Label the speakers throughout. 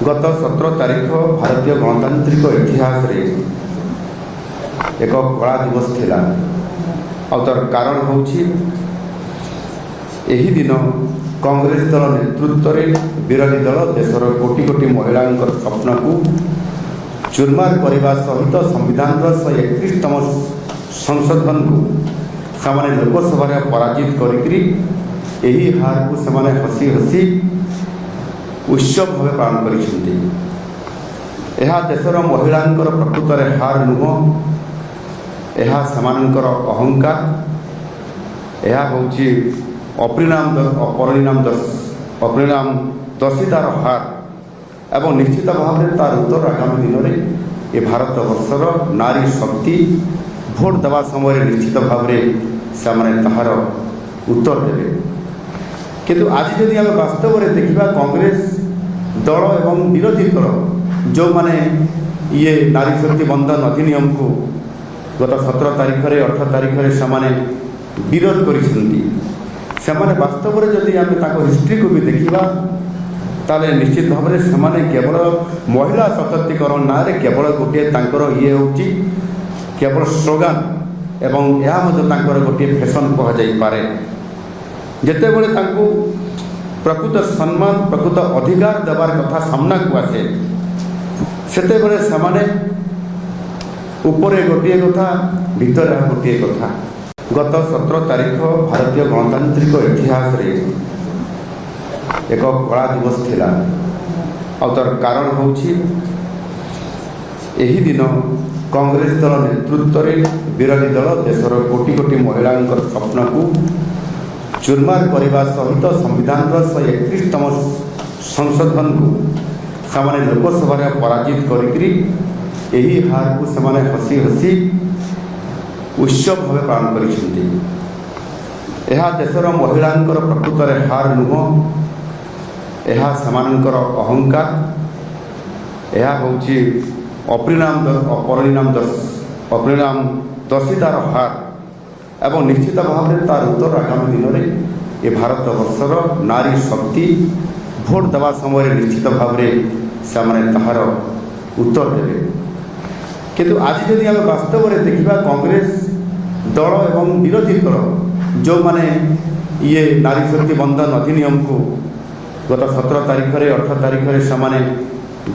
Speaker 1: गत 17 तारीख भारतीय गणतांत्रिक इतिहास रे एक कला दिवस थिला। तर कारण होछि एही दिन कांग्रेस दल नेतृत्व में विरोधी दल देशर कोटी कोटी महिला स्वप्न को चुरमार करने सहित संविधान 131तम संशोधन को सामाने लोकसभा पराजित करी हार को सामाने हसी हसी उत्सव भाव पालन करिसेंती। देशर महिला प्रकृत हार नुह, यह समानकर अहंकार, यह होछि अपरिणाम दर्शितार हार एवं निश्चित भाव में तार उत्तर आगामी दिन में ये भारत वर्षर नारी शक्ति भोट देवा समय निश्चित भाव में से ताहार उत्तर देवे। किंतु आज जदि आम वास्तव में देखा कांग्रेस दल एवं विरोधी दल जो माने ये नारी शक्ति बंधन अधिनियम को गत 17 तारीख में 18 तारीख में से विरोध करिसेंती। वास्तव में जदि आम हिस्ट्री को भी देखा ताले निश्चित भाव में से केवल महिला सशक्तिकरण ना केवल गोटे ये होची केवल स्लोगान एवं यह गोटे फैशन कहुए। जिते बड़े प्रकृत सम्मान प्रकृत अधिकार देवार कथा सामना को आसे सेते बड़े समाने ऊपरे गोटे कथा भीतर गोटे कथा। गत 17 तारीख भारतीय गणतांत्रिक इतिहास रे एक कला दिवस थिला। तर कारण होछि एही दिन कांग्रेस दल नेतृत्व में विरोधी दल देशर कोटी कोटी महिला स्वप्न को चुरमार करने सहित संविधान 131तम संशोधन को सामाने लोकसभा पराजित करी हार को सामाने हसी हसी उत्सव भाव पालन करिसेंती। देशर महिला प्रकृत हार नुह, यह समानकर अहंकार, यह होछि अपरिणाम दर्शितार हार एवं निश्चित भाव में तार उत्तर आगामी दिन में ये भारत वर्षर नारी शक्ति भोट देवा समय निश्चित भाव में से ताहार उत्तर देवे। किंतु आज जदि आम वास्तव में देखा कांग्रेस दल एवं विरोधी दल जो माने ये नारी शक्ति बंधन अधिनियम को गत 17 तारीख में 18 तारीख में से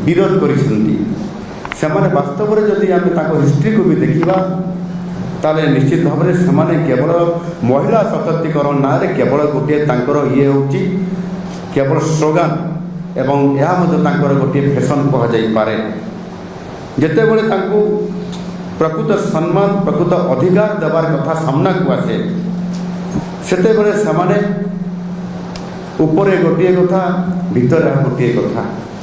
Speaker 1: विरोध करिसेंती। वास्तव में जदि आम हिस्ट्री को भी देखा ताले निश्चित भाव में से केवल महिला सशक्तिकरण ना केवल गोटे ये होची केवल स्लोगान एवं यह गोटे फैशन कहुए। जिते बड़े प्रकृत सम्मान प्रकृत अधिकार देवार कथा सामना को आसे सेते बड़े ऊपरे गोटे कथा भीतर गोटे कथा।